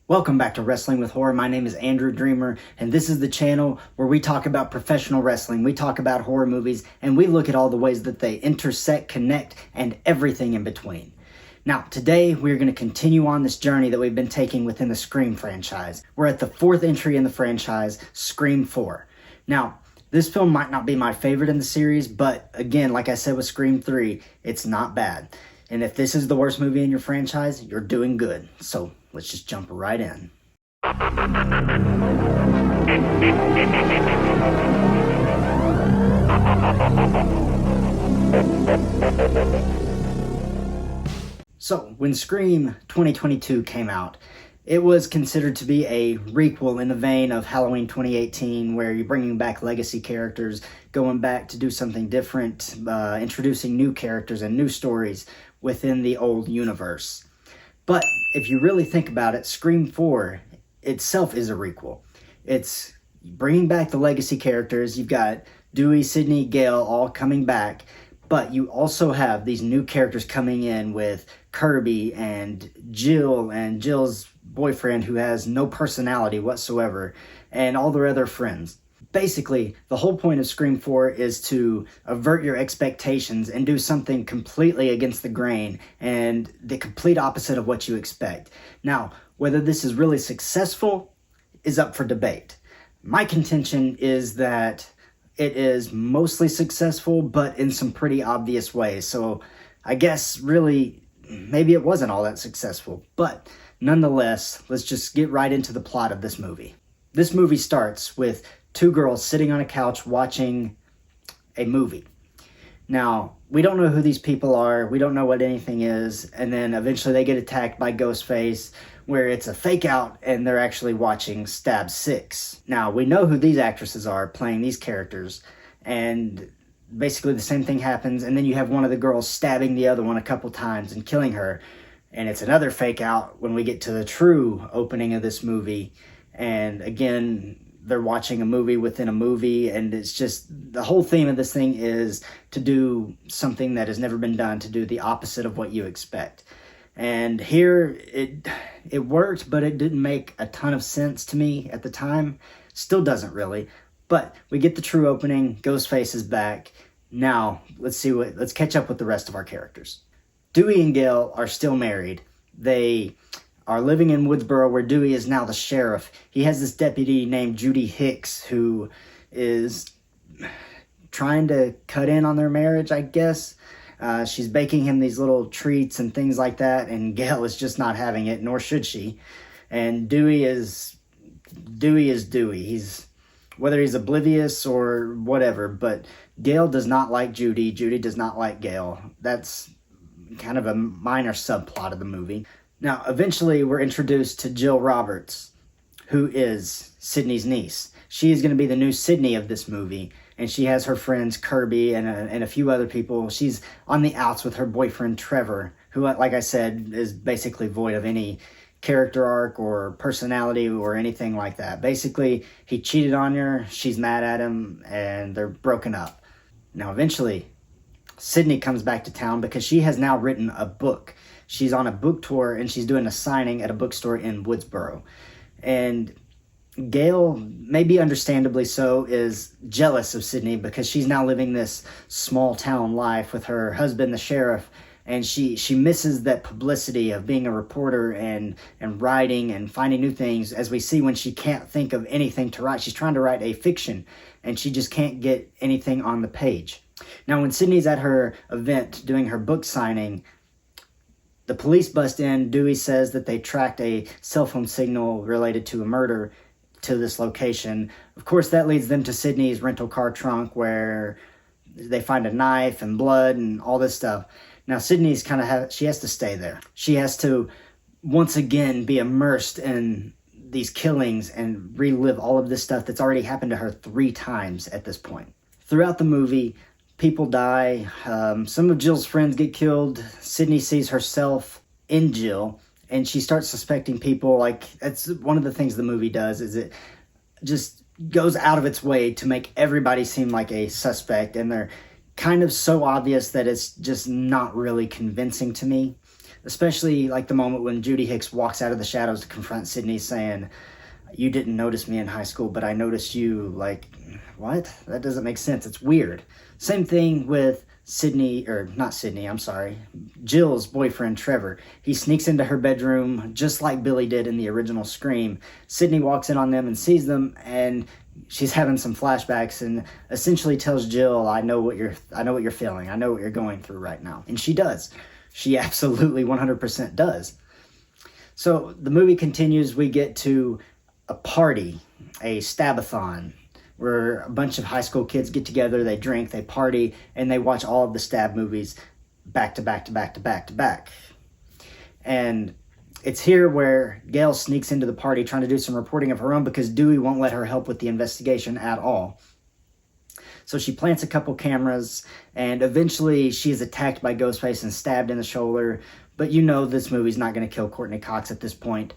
Welcome back to Wrestling with Horror. My name is Andrew Dreamer, and this is the channel where we talk about professional wrestling, we talk about horror movies, and we look at all the ways that they intersect, connect, and everything in between. Now, today we're going to continue on this journey that we've been taking within the Scream franchise. We're at the fourth entry in the franchise, Scream 4. Now, this film might not be my favorite in the series, but again, like I said with Scream 3, it's not bad. And if this is the worst movie in your franchise, you're doing good. So let's just jump right in. So when Scream 2022 came out, it was considered to be a requel in the vein of Halloween 2018, where you're bringing back legacy characters, going back to do something different, introducing new characters and new stories within the old universe. But if you really think about it, Scream 4 itself is a requel. It's bringing back the legacy characters. You've got Dewey, Sidney, Gale all coming back, but you also have these new characters coming in with Kirby and Jill and Jill's boyfriend who has no personality whatsoever, and all their other friends. Basically, the whole point of Scream 4 is to avert your expectations and do something completely against the grain and the complete opposite of what you expect. Now, whether this is really successful is up for debate. My contention is that it is mostly successful, but in some pretty obvious ways. So I guess really, maybe it wasn't all that successful. But nonetheless, let's just get right into the plot of this movie. This movie starts with two girls sitting on a couch watching a movie. Now, we don't know who these people are. We don't know what anything is. And then eventually they get attacked by Ghostface, where it's a fake out and they're actually watching Stab 6. Now, we know who these actresses are playing these characters. And basically the same thing happens. And then you have one of the girls stabbing the other one a couple times and killing her. And it's another fake out when we get to the true opening of this movie. And again, they're watching a movie within a movie, and it's just, the whole theme of this thing is to do something that has never been done, to do the opposite of what you expect. And here, it worked, but it didn't make a ton of sense to me at the time. Still doesn't really. But we get the true opening, Ghostface is back. Now, let's catch up with the rest of our characters. Dewey and Gale are still married. They are living in Woodsboro, where Dewey is now the sheriff. He has this deputy named Judy Hicks who is trying to cut in on their marriage, I guess. She's baking him these little treats and things like that, and Gale is just not having it, nor should she. And Dewey is Dewey. Whether he's oblivious or whatever, but Gale does not like Judy. Judy does not like Gale. That's kind of a minor subplot of the movie. Now, eventually, we're introduced to Jill Roberts, who is Sidney's niece. She is going to be the new Sidney of this movie, and she has her friends Kirby and a few other people. She's on the outs with her boyfriend Trevor, who, like I said, is basically void of any character arc or personality or anything like that. Basically, he cheated on her, she's mad at him, and they're broken up. Now, eventually, Sidney comes back to town because she has now written a book. She's on a book tour, and she's doing a signing at a bookstore in Woodsboro. And Gale, maybe understandably so, is jealous of Sidney because she's now living this small-town life with her husband, the sheriff, and she misses that publicity of being a reporter and writing and finding new things, as we see when she can't think of anything to write. She's trying to write a fiction, and she just can't get anything on the page. Now, when Sidney's at her event doing her book signing, the police bust in. Dewey says that they tracked a cell phone signal related to a murder to this location. Of course, that leads them to Sidney's rental car trunk, where they find a knife and blood and all this stuff. Now, Sidney's she has to stay there. She has to, once again, be immersed in these killings and relive all of this stuff that's already happened to her 3 times at this point. Throughout the movie, people die. Some of Jill's friends get killed. Sidney sees herself in Jill, and she starts suspecting people. That's one of the things the movie does, is it just goes out of its way to make everybody seem like a suspect, and they're kind of so obvious that it's just not really convincing to me. especially like the moment when Judy Hicks walks out of the shadows to confront Sidney saying, "You didn't notice me in high school, but I noticed you." Like, what? That doesn't make sense. It's weird. Same thing with Sidney, or not Sidney, I'm sorry, Jill's boyfriend, Trevor. He sneaks into her bedroom just like Billy did in the original Scream. Sidney walks in on them and sees them, and she's having some flashbacks and essentially tells Jill, I know what you're feeling. I know what you're going through right now. And she does. She absolutely 100% does. So the movie continues. We get to a party, a stab-a-thon, where a bunch of high school kids get together, they drink, they party, and they watch all of the Stab movies back to back to back to back to back. And it's here where Gale sneaks into the party trying to do some reporting of her own because Dewey won't let her help with the investigation at all. So she plants a couple cameras, and eventually she is attacked by Ghostface and stabbed in the shoulder. But you know this movie's not going to kill Courtney Cox at this point.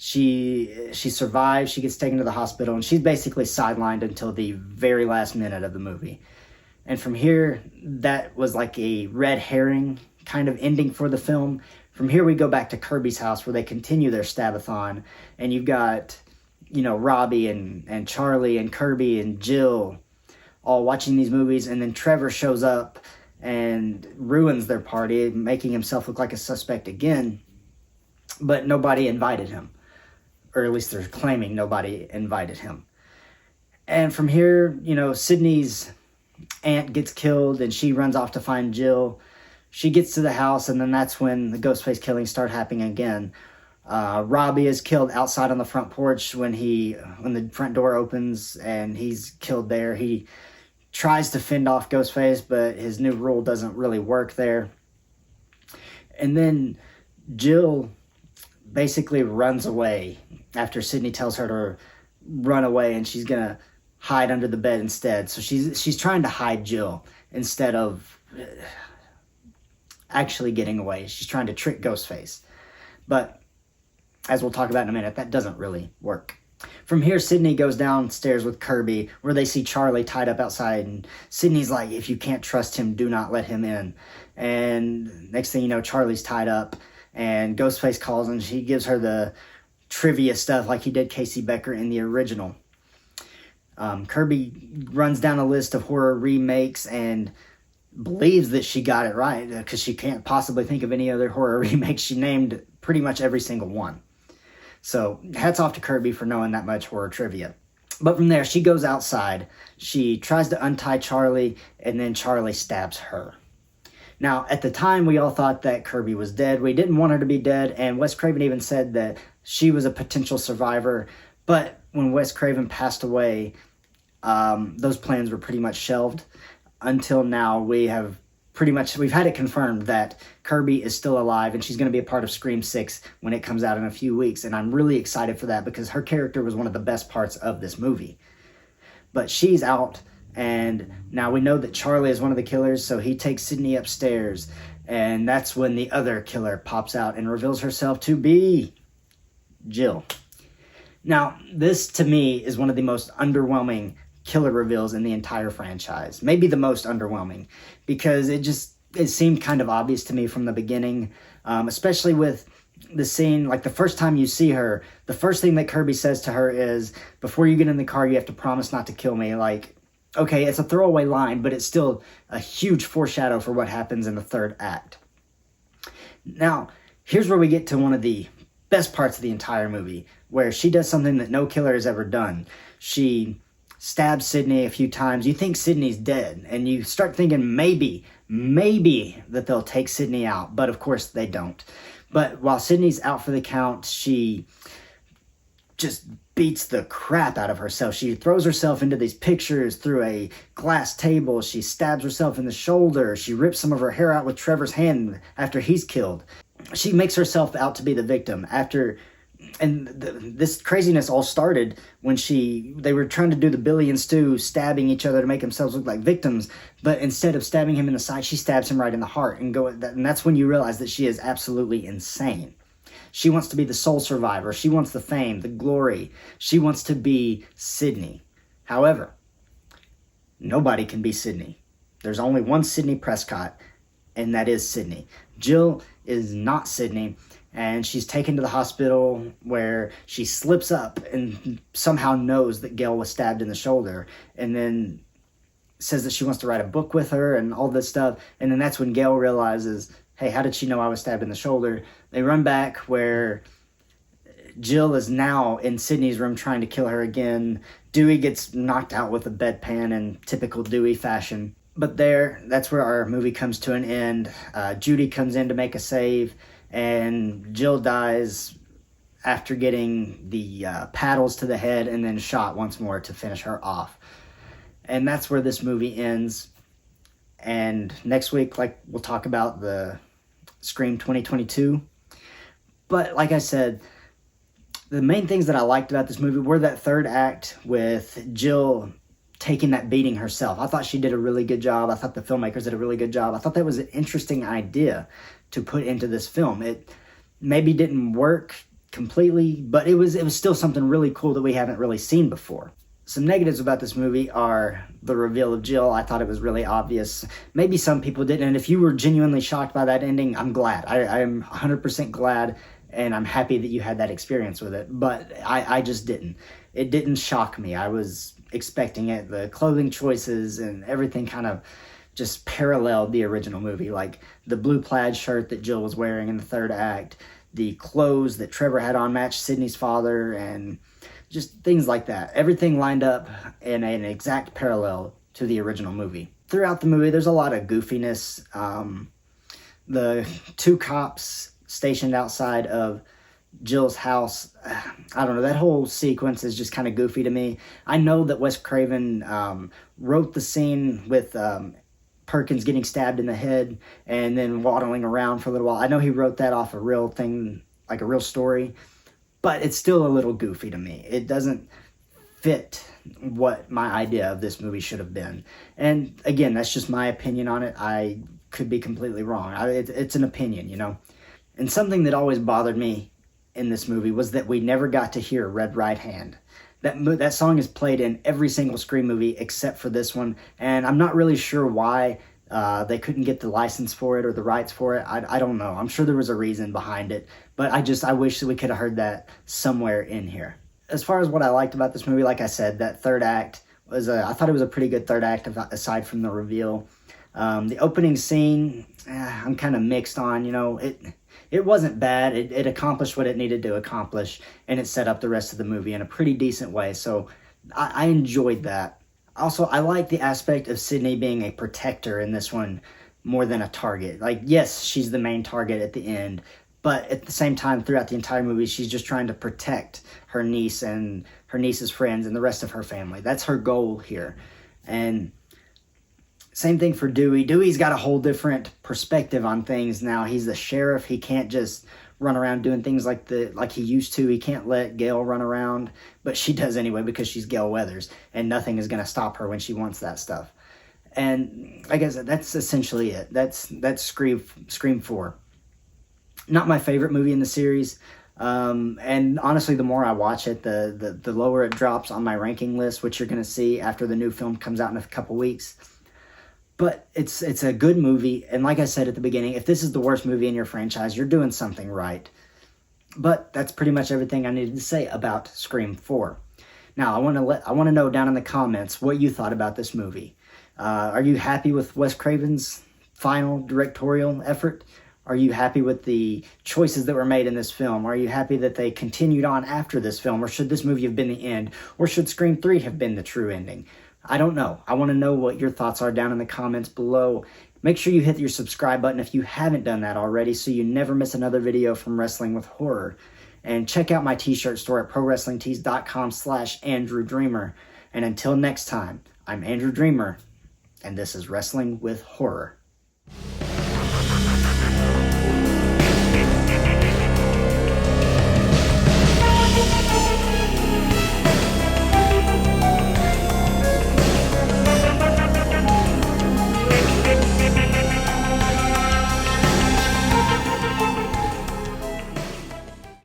She survives, she gets taken to the hospital, and she's basically sidelined until the very last minute of the movie. And from here, that was like a red herring kind of ending for the film. From here, we go back to Kirby's house where they continue their stab-a-thon, and you've got, Robbie and Charlie and Kirby and Jill all watching these movies, and then Trevor shows up and ruins their party, making himself look like a suspect again, but nobody invited him. Or at least they're claiming nobody invited him. And from here, Sidney's aunt gets killed and she runs off to find Jill. She gets to the house, and then that's when the Ghostface killings start happening again. Robbie is killed outside on the front porch when the front door opens, and he's killed there. He tries to fend off Ghostface, but his new rule doesn't really work there. And then Jill basically runs away after Sidney tells her to run away, and she's gonna hide under the bed instead. So she's trying to hide Jill instead of actually getting away. She's trying to trick Ghostface. But as we'll talk about in a minute, that doesn't really work. From here, Sidney goes downstairs with Kirby, where they see Charlie tied up outside, and Sidney's like, if you can't trust him, do not let him in. And next thing you know, Charlie's tied up, and Ghostface calls, and she gives her the trivia stuff like he did Casey Becker in the original. Kirby runs down a list of horror remakes and believes that she got it right because she can't possibly think of any other horror remakes. She named pretty much every single one. So hats off to Kirby for knowing that much horror trivia. But from there, she goes outside. She tries to untie Charlie, and then Charlie stabs her. Now, at the time, we all thought that Kirby was dead. We didn't want her to be dead, and Wes Craven even said that she was a potential survivor. But when Wes Craven passed away, those plans were pretty much shelved. Until now, we've had it confirmed that Kirby is still alive, and she's going to be a part of Scream 6 when it comes out in a few weeks. And I'm really excited for that because her character was one of the best parts of this movie. But she's out. And now we know that Charlie is one of the killers, so he takes Sidney upstairs. And that's when the other killer pops out and reveals herself to be Jill. Now, this to me is one of the most underwhelming killer reveals in the entire franchise. Maybe the most underwhelming, because it seemed kind of obvious to me from the beginning, especially with the scene, like the first time you see her, the first thing that Kirby says to her is, before you get in the car, you have to promise not to kill me. Like, okay, it's a throwaway line, but it's still a huge foreshadow for what happens in the third act. Now, here's where we get to one of the best parts of the entire movie, where she does something that no killer has ever done. She stabs Sidney a few times. You think Sidney's dead, and you start thinking maybe that they'll take Sidney out, but of course they don't. But while Sidney's out for the count, she just beats the crap out of herself. She throws herself into these pictures through a glass table. She stabs herself in the shoulder. She rips some of her hair out with Trevor's hand after he's killed. She makes herself out to be the victim this craziness all started when they were trying to do the Billy and Stu stabbing each other to make themselves look like victims, but instead of stabbing him in the side, she stabs him right in the heart, and that's when you realize that she is absolutely insane. She wants to be the sole survivor. She wants the fame, the glory. She wants to be Sidney. However, nobody can be Sidney. There's only one Sidney Prescott, and that is Sidney. Jill is not Sidney, and she's taken to the hospital where she slips up and somehow knows that Gale was stabbed in the shoulder, and then says that she wants to write a book with her and all this stuff. And then that's when Gale realizes, hey, how did she know I was stabbed in the shoulder? They run back where Jill is now in Sidney's room trying to kill her again. Dewey gets knocked out with a bedpan in typical Dewey fashion. But that's where our movie comes to an end. Judy comes in to make a save, and Jill dies after getting the paddles to the head and then shot once more to finish her off. And that's where this movie ends. And next week, we'll talk about the Scream 2022. But like I said, the main things that I liked about this movie were that third act with Jill taking that beating herself. I thought she did a really good job. I thought the filmmakers did a really good job. I thought that was an interesting idea to put into this film. It maybe didn't work completely, but it was still something really cool that we haven't really seen before. Some negatives about this movie are the reveal of Jill. I thought it was really obvious. Maybe some people didn't, and if you were genuinely shocked by that ending, I'm glad. I'm 100% glad, and I'm happy that you had that experience with it, but I just didn't. It didn't shock me. I was expecting it. The clothing choices and everything kind of just paralleled the original movie, like the blue plaid shirt that Jill was wearing in the third act, the clothes that Trevor had on matched Sidney's father, and just things like that. Everything lined up in an exact parallel to the original movie. Throughout the movie, there's a lot of goofiness. The two cops stationed outside of Jill's house, I don't know, that whole sequence is just kind of goofy to me. I know that Wes Craven wrote the scene with Perkins getting stabbed in the head and then waddling around for a little while. I know he wrote that off a real thing, like a real story, but it's still a little goofy to me. It doesn't fit what my idea of this movie should have been. And again, that's just my opinion on it. I could be completely wrong. It's an opinion, you know. And something that always bothered me in this movie was that we never got to hear Red Right Hand. That song is played in every single Scream movie except for this one, and I'm not really sure why they couldn't get the license for it or the rights for it. I don't know. I'm sure there was a reason behind it, but I wish that we could have heard that somewhere in here. As far as what I liked about this movie, like I said, that third act I thought it was a pretty good third act aside from the reveal. The opening scene, I'm kind of mixed on, you know, it wasn't bad. It accomplished what it needed to accomplish, and it set up the rest of the movie in a pretty decent way. So I enjoyed that. Also, I like the aspect of Sidney being a protector in this one more than a target. Like, yes, she's the main target at the end, but at the same time, throughout the entire movie, she's just trying to protect her niece and her niece's friends and the rest of her family. That's her goal here. And same thing for Dewey. Dewey's got a whole different perspective on things now. He's the sheriff. He can't just run around doing things like he used to. He can't let Gale run around, but she does anyway because she's Gale Weathers, and nothing is going to stop her when she wants that stuff. And I guess that's essentially it. That's Scream 4. Not my favorite movie in the series. And honestly, the more I watch it, the lower it drops on my ranking list, which you're going to see after the new film comes out in a couple weeks. But it's a good movie, and like I said at the beginning, if this is the worst movie in your franchise, you're doing something right. But that's pretty much everything I needed to say about Scream 4. Now, I want to know down in the comments what you thought about this movie. Are you happy with Wes Craven's final directorial effort? Are you happy with the choices that were made in this film? Are you happy that they continued on after this film? Or should this movie have been the end? Or should Scream 3 have been the true ending? I don't know. I want to know what your thoughts are down in the comments below. Make sure you hit your subscribe button if you haven't done that already so you never miss another video from Wrestling with Horror. And check out my t-shirt store at prowrestlingtees.com/AndrewDreamer. And until next time, I'm Andrew Dreamer, and this is Wrestling with Horror.